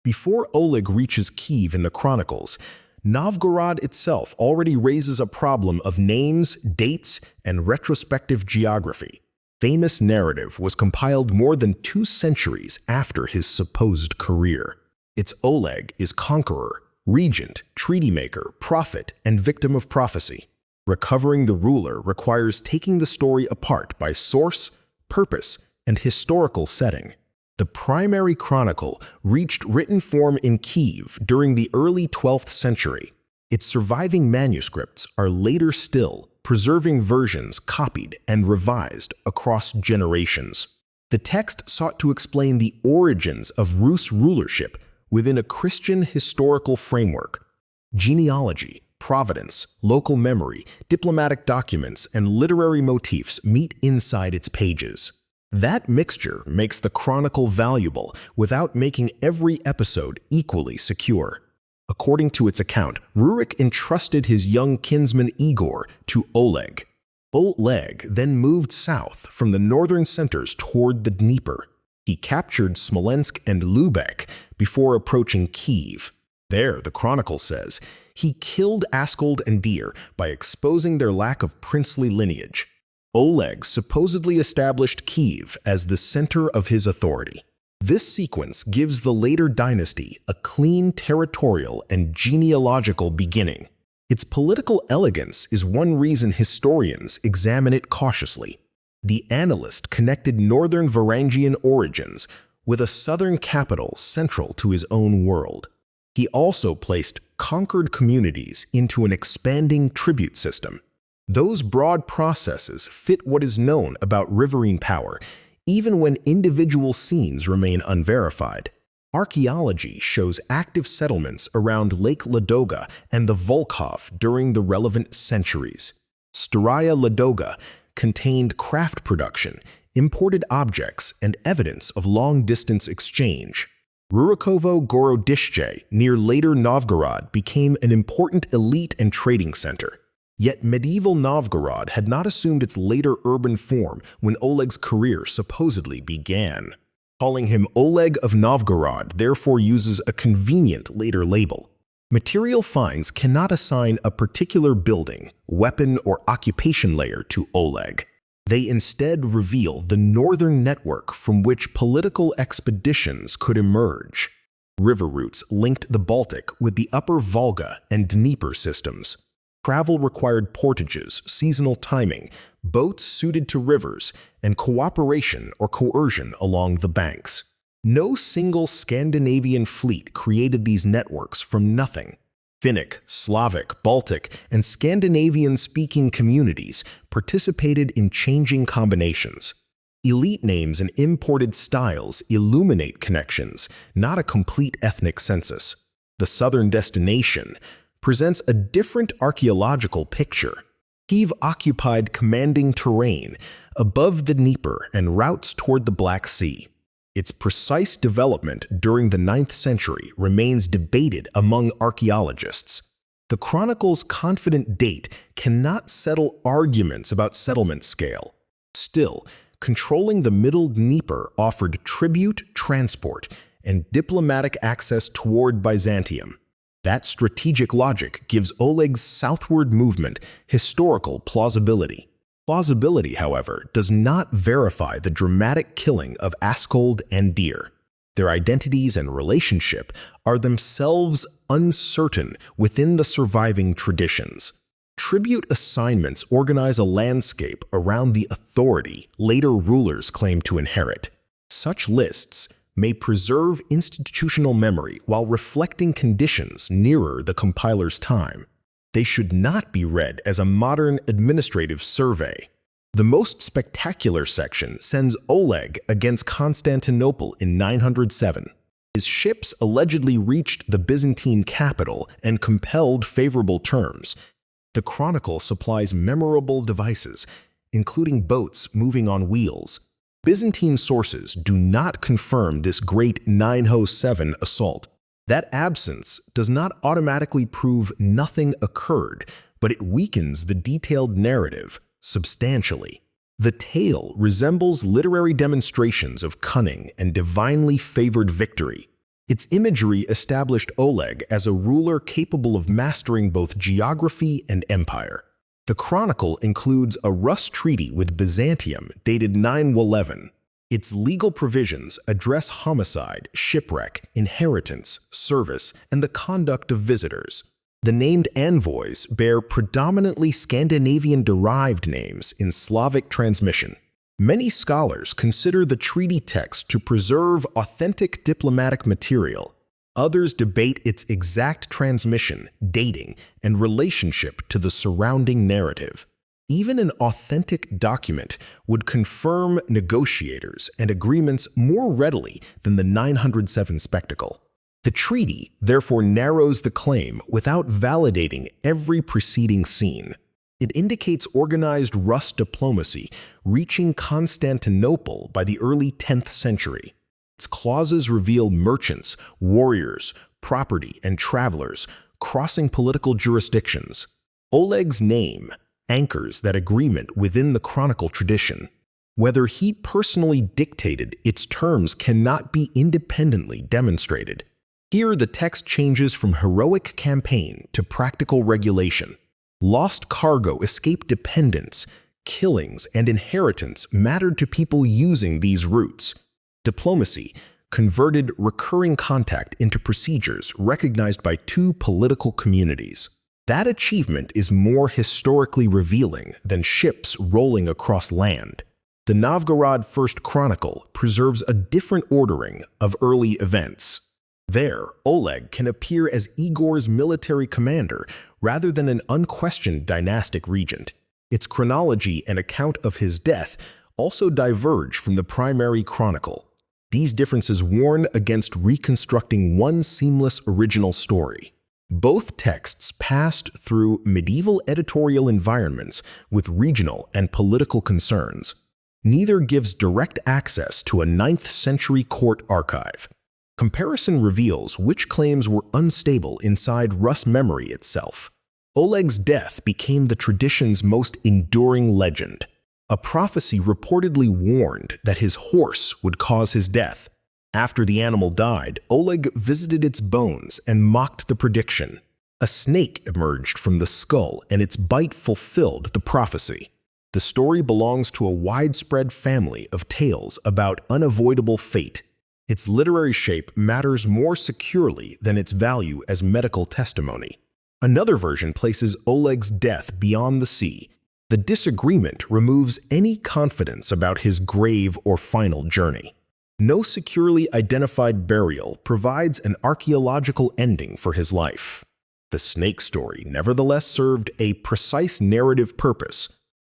Before Oleg reaches Kyiv in the chronicles, Novgorod itself already raises a problem of names, dates, and retrospective geography. Famous narrative was compiled more than 2 centuries after his supposed career. Its Oleg is conqueror, regent, treaty maker, prophet, and victim of prophecy. Recovering the ruler requires taking the story apart by source, purpose, and historical setting. The Primary Chronicle reached written form in Kyiv during the early 12th century. Its surviving manuscripts are later still, preserving versions copied and revised across generations. The text sought to explain the origins of Rus rulership within a Christian historical framework. Genealogy, providence, local memory, diplomatic documents, and literary motifs meet inside its pages. That mixture makes the chronicle valuable without making every episode equally secure. According to its account, Rurik entrusted his young kinsman Igor to Oleg. Oleg then moved south from the northern centers toward the Dnieper. He captured Smolensk and Lubeck before approaching Kyiv. There, the chronicle says, he killed Askold and Dir by exposing their lack of princely lineage. Oleg supposedly established Kyiv as the center of his authority. This sequence gives the later dynasty a clean territorial and genealogical beginning. Its political elegance is one reason historians examine it cautiously. The annalist connected northern Varangian origins with a southern capital central to his own world. He also placed conquered communities into an expanding tribute system. Those broad processes fit what is known about riverine power, even when individual scenes remain unverified. Archaeology shows active settlements around Lake Ladoga and the Volkhov during the relevant centuries. Staraya Ladoga contained craft production, imported objects, and evidence of long-distance exchange. Rurikovo Gorodishche, near later Novgorod, became an important elite and trading center. Yet medieval Novgorod had not assumed its later urban form when Oleg's career supposedly began. Calling him Oleg of Novgorod therefore uses a convenient later label. Material finds cannot assign a particular building, weapon, or occupation layer to Oleg. They instead reveal the northern network from which political expeditions could emerge. River routes linked the Baltic with the upper Volga and Dnieper systems. Travel required portages, seasonal timing, boats suited to rivers, and cooperation or coercion along the banks. No single Scandinavian fleet created these networks from nothing. Finnic, Slavic, Baltic, and Scandinavian-speaking communities participated in changing combinations. Elite names and imported styles illuminate connections, not a complete ethnic census. The southern destination presents a different archaeological picture. Kyiv occupied commanding terrain above the Dnieper and routes toward the Black Sea. Its precise development during the 9th century remains debated among archaeologists. The chronicle's confident date cannot settle arguments about settlement scale. Still, controlling the middle Dnieper offered tribute, transport, and diplomatic access toward Byzantium. That strategic logic gives Oleg's southward movement historical plausibility. Plausibility, however, does not verify the dramatic killing of Askold and Dir. Their identities and relationship are themselves uncertain within the surviving traditions. Tribute assignments organize a landscape around the authority later rulers claim to inherit. Such lists may preserve institutional memory while reflecting conditions nearer the compiler's time. They should not be read as a modern administrative survey. The most spectacular section sends Oleg against Constantinople in 907. His ships allegedly reached the Byzantine capital and compelled favorable terms. The chronicle supplies memorable devices, including boats moving on wheels. Byzantine sources do not confirm this great 907 assault. That absence does not automatically prove nothing occurred, but it weakens the detailed narrative substantially. The tale resembles literary demonstrations of cunning and divinely favored victory. Its imagery established Oleg as a ruler capable of mastering both geography and empire. The chronicle includes a Rus treaty with Byzantium dated 911. Its legal provisions address homicide, shipwreck, inheritance, service, and the conduct of visitors. The named envoys bear predominantly Scandinavian-derived names in Slavic transmission. Many scholars consider the treaty text to preserve authentic diplomatic material. Others debate its exact transmission, dating, and relationship to the surrounding narrative. Even an authentic document would confirm negotiators and agreements more readily than the 907 spectacle. The treaty therefore narrows the claim without validating every preceding scene. It indicates organized Rus diplomacy reaching Constantinople by the early 10th century. Its clauses reveal merchants, warriors, property, and travelers crossing political jurisdictions. Oleg's name anchors that agreement within the chronicle tradition. Whether he personally dictated its terms cannot be independently demonstrated. Here, the text changes from heroic campaign to practical regulation. Lost cargo, escape dependence, killings, and inheritance mattered to people using these routes. Diplomacy converted recurring contact into procedures recognized by two political communities. That achievement is more historically revealing than ships rolling across land. The Novgorod First Chronicle preserves a different ordering of early events. There, Oleg can appear as Igor's military commander rather than an unquestioned dynastic regent. Its chronology and account of his death also diverge from the Primary Chronicle. These differences warn against reconstructing one seamless original story. Both texts passed through medieval editorial environments with regional and political concerns. Neither gives direct access to a 9th century court archive. Comparison reveals which claims were unstable inside Rus memory itself. Oleg's death became the tradition's most enduring legend. A prophecy reportedly warned that his horse would cause his death. After the animal died, Oleg visited its bones and mocked the prediction. A snake emerged from the skull, and its bite fulfilled the prophecy. The story belongs to a widespread family of tales about unavoidable fate. Its literary shape matters more securely than its value as medical testimony. Another version places Oleg's death beyond the sea. The disagreement removes any confidence about his grave or final journey. No securely identified burial provides an archaeological ending for his life. The snake story nevertheless served a precise narrative purpose.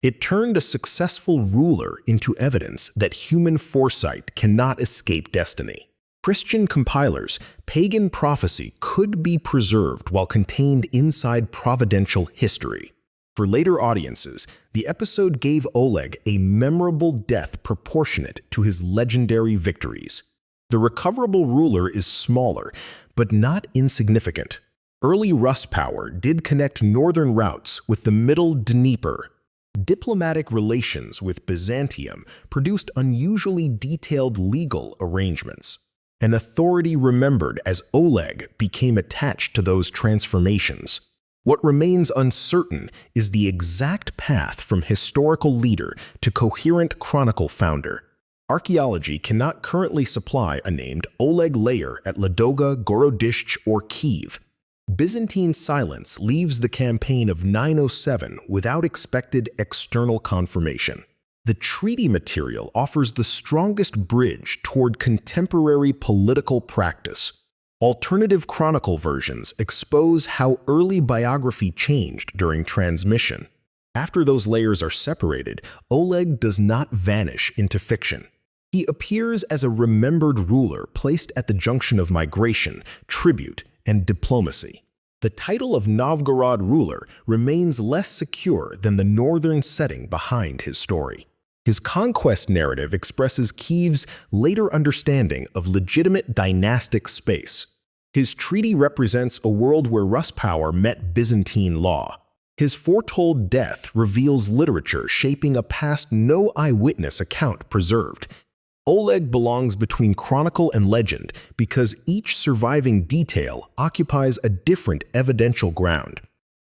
It turned a successful ruler into evidence that human foresight cannot escape destiny. Christian compilers, pagan prophecy could be preserved while contained inside providential history. For later audiences, the episode gave Oleg a memorable death proportionate to his legendary victories. The recoverable ruler is smaller, but not insignificant. Early Rus power did connect northern routes with the middle Dnieper. Diplomatic relations with Byzantium produced unusually detailed legal arrangements. An authority remembered as Oleg became attached to those transformations. What remains uncertain is the exact path from historical leader to coherent chronicle founder. Archaeology cannot currently supply a named Oleg layer at Ladoga, Gorodishche, or Kyiv. Byzantine silence leaves the campaign of 907 without expected external confirmation. The treaty material offers the strongest bridge toward contemporary political practice. Alternative chronicle versions expose how early biography changed during transmission. After those layers are separated, Oleg does not vanish into fiction. He appears as a remembered ruler placed at the junction of migration, tribute, and diplomacy. The title of Novgorod ruler remains less secure than the northern setting behind his story. His conquest narrative expresses Kyiv's later understanding of legitimate dynastic space. His treaty represents a world where Rus power met Byzantine law. His foretold death reveals literature shaping a past no eyewitness account preserved. Oleg belongs between chronicle and legend because each surviving detail occupies a different evidential ground.